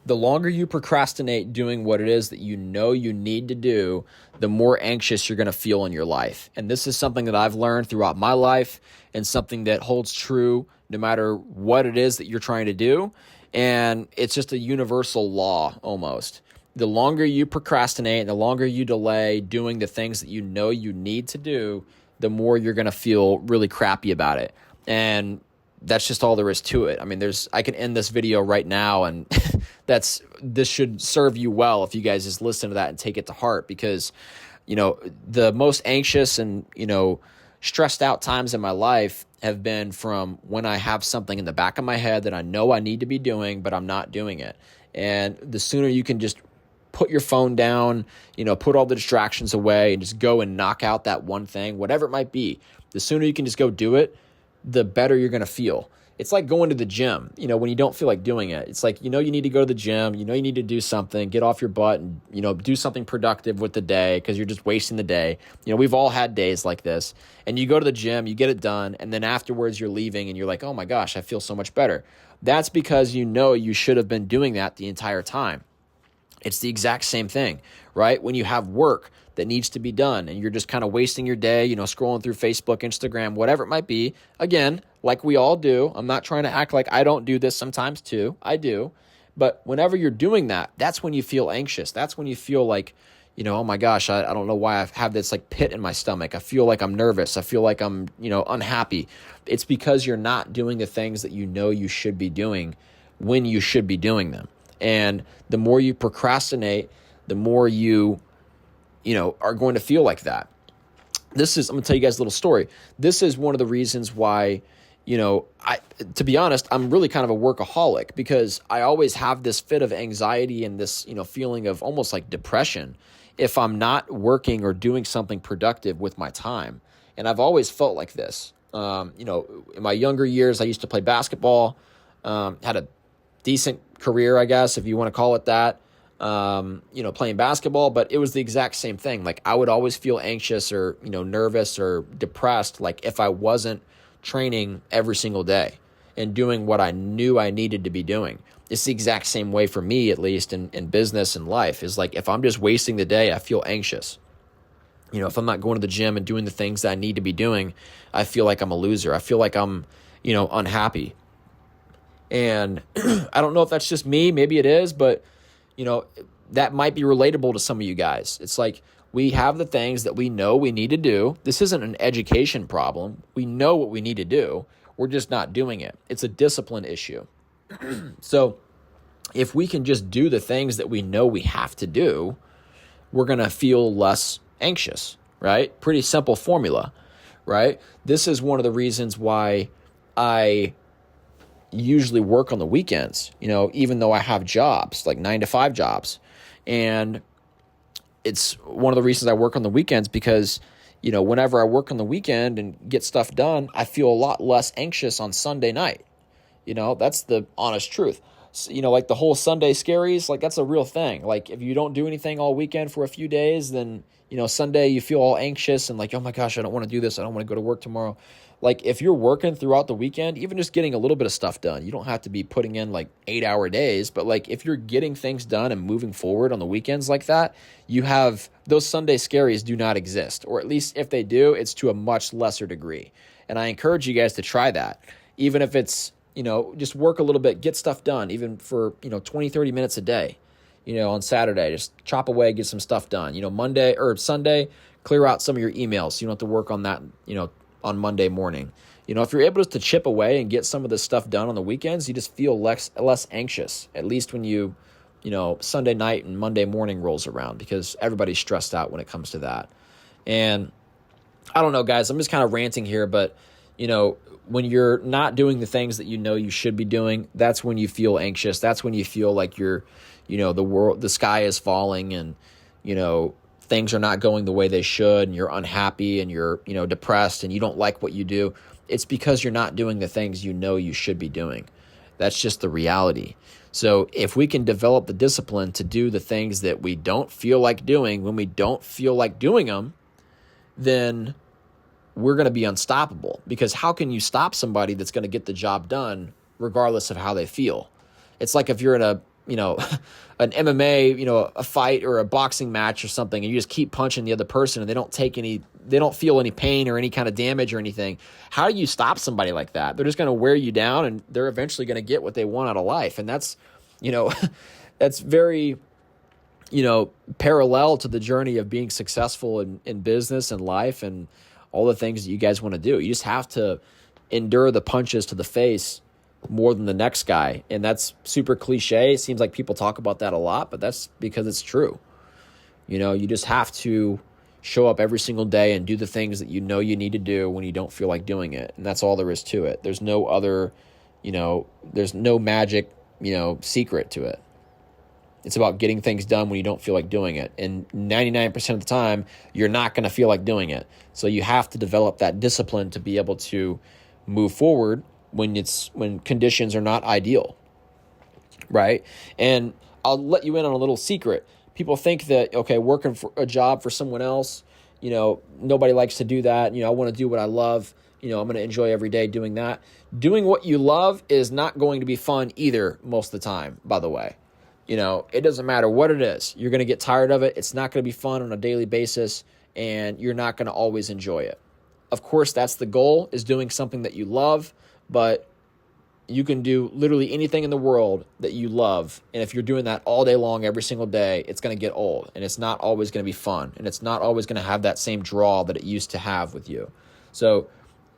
The longer you procrastinate doing what it is that you know you need to do, the more anxious you're going to feel in your life. And this is something that I've learned throughout my life and something that holds true no matter what it is that you're trying to do. And it's just a universal law almost. The longer you procrastinate and the longer you delay doing the things that you know you need to do, the more you're going to feel really crappy about it. And that's just all there is to it. I mean, I can end this video right now, and this should serve you well if you guys just listen to that and take it to heart, because, the most anxious and, stressed out times in my life have been from when I have something in the back of my head that I know I need to be doing, but I'm not doing it. And the sooner you can just put your phone down, put all the distractions away and just go and knock out that one thing, whatever it might be, the sooner you can just go do it, the better you're going to feel. It's like going to the gym, when you don't feel like doing it. It's like, you need to go to the gym, you need to do something, get off your butt and, do something productive with the day because you're just wasting the day. We've all had days like this, and you go to the gym, you get it done, and then afterwards you're leaving and you're like, oh my gosh, I feel so much better. That's because you should have been doing that the entire time. It's the exact same thing, right? When you have work that needs to be done and you're just kind of wasting your day, scrolling through Facebook, Instagram, whatever it might be. Again, like we all do. I'm not trying to act like I don't do this sometimes too. I do. But whenever you're doing that, that's when you feel anxious. That's when you feel like, oh my gosh, I don't know why I have this like pit in my stomach. I feel like I'm nervous. I feel like I'm, unhappy. It's because you're not doing the things that you know you should be doing when you should be doing them. And the more you procrastinate, the more you are going to feel like that. I'm going to tell you guys a little story. This is one of the reasons why, to be honest, I'm really kind of a workaholic, because I always have this fit of anxiety and this, feeling of almost like depression if I'm not working or doing something productive with my time. And I've always felt like this. In my younger years, I used to play basketball, had a decent career, I guess, if you want to call it that, playing basketball, but it was the exact same thing. Like I would always feel anxious or, nervous or depressed, like if I wasn't training every single day and doing what I knew I needed to be doing. It's the exact same way for me, at least in business and life, is like, if I'm just wasting the day, I feel anxious. If I'm not going to the gym and doing the things that I need to be doing, I feel like I'm a loser. I feel like I'm, unhappy. And I don't know if that's just me, maybe it is, but that might be relatable to some of you guys. It's like we have the things that we know we need to do. This isn't an education problem. We know what we need to do. We're just not doing it. It's a discipline issue. So if we can just do the things that we know we have to do, we're going to feel less anxious, right? Pretty simple formula, right? This is one of the reasons why I usually work on the weekends, even though I have jobs, like 9-to-5 jobs. And it's one of the reasons I work on the weekends because, whenever I work on the weekend and get stuff done, I feel a lot less anxious on Sunday night. That's the honest truth. So, like the whole Sunday scaries, like that's a real thing. Like if you don't do anything all weekend for a few days, then, Sunday you feel all anxious and like, oh my gosh, I don't want to do this. I don't want to go to work tomorrow. Like if you're working throughout the weekend, even just getting a little bit of stuff done, you don't have to be putting in like 8-hour days, but like if you're getting things done and moving forward on the weekends like that, you have those Sunday scaries do not exist, or at least if they do, it's to a much lesser degree. And I encourage you guys to try that, even if it's, just work a little bit, get stuff done, even for, 20, 30 minutes a day, on Saturday, just chop away, get some stuff done, Monday or Sunday, clear out some of your emails. So you don't have to work on that, on Monday morning. If you're able to chip away and get some of this stuff done on the weekends, you just feel less anxious, at least when you Sunday night and Monday morning rolls around, because everybody's stressed out when it comes to that. And I don't know, guys, I'm just kind of ranting here, but, when you're not doing the things that you should be doing, that's when you feel anxious. That's when you feel like you're, the sky is falling and, things are not going the way they should, and you're unhappy and you're, depressed and you don't like what you do. It's because you're not doing the things you should be doing. That's just the reality. So if we can develop the discipline to do the things that we don't feel like doing when we don't feel like doing them, then we're going to be unstoppable. Because how can you stop somebody that's going to get the job done regardless of how they feel? It's like if you're in a an MMA, a fight or a boxing match or something, and you just keep punching the other person and they don't feel any pain or any kind of damage or anything. How do you stop somebody like that? They're just going to wear you down, and they're eventually going to get what they want out of life. And that's, that's very, parallel to the journey of being successful in business and life and all the things that you guys want to do. You just have to endure the punches to the face more than the next guy. And that's super cliche. It seems like people talk about that a lot, but that's because it's true. You just have to show up every single day and do the things that you need to do when you don't feel like doing it. And that's all there is to it. There's no other, there's no magic, secret to it. It's about getting things done when you don't feel like doing it. And 99% of the time, you're not going to feel like doing it. So you have to develop that discipline to be able to move forward when conditions are not ideal, right? And I'll let you in on a little secret. People think that, okay, working for a job for someone else, nobody likes to do that. I want to do what I love. I'm going to enjoy every day doing that. Doing what you love is not going to be fun either most of the time, by the way. It doesn't matter what it is. You're going to get tired of it. It's not going to be fun on a daily basis, and you're not going to always enjoy it. Of course, that's the goal, is doing something that you love, but you can do literally anything in the world that you love. And if you're doing that all day long, every single day, it's going to get old, and it's not always going to be fun, and it's not always going to have that same draw that it used to have with you. So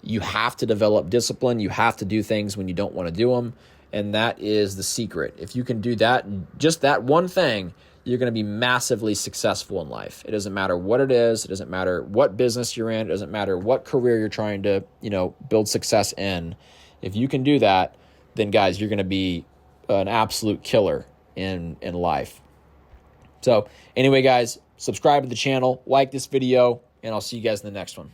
you have to develop discipline. You have to do things when you don't want to do them. And that is the secret. If you can do that, just that one thing, you're going to be massively successful in life. It doesn't matter what it is. It doesn't matter what business you're in. It doesn't matter what career you're trying to, build success in. If you can do that, then guys, you're going to be an absolute killer in life. So anyway, guys, subscribe to the channel, like this video, and I'll see you guys in the next one.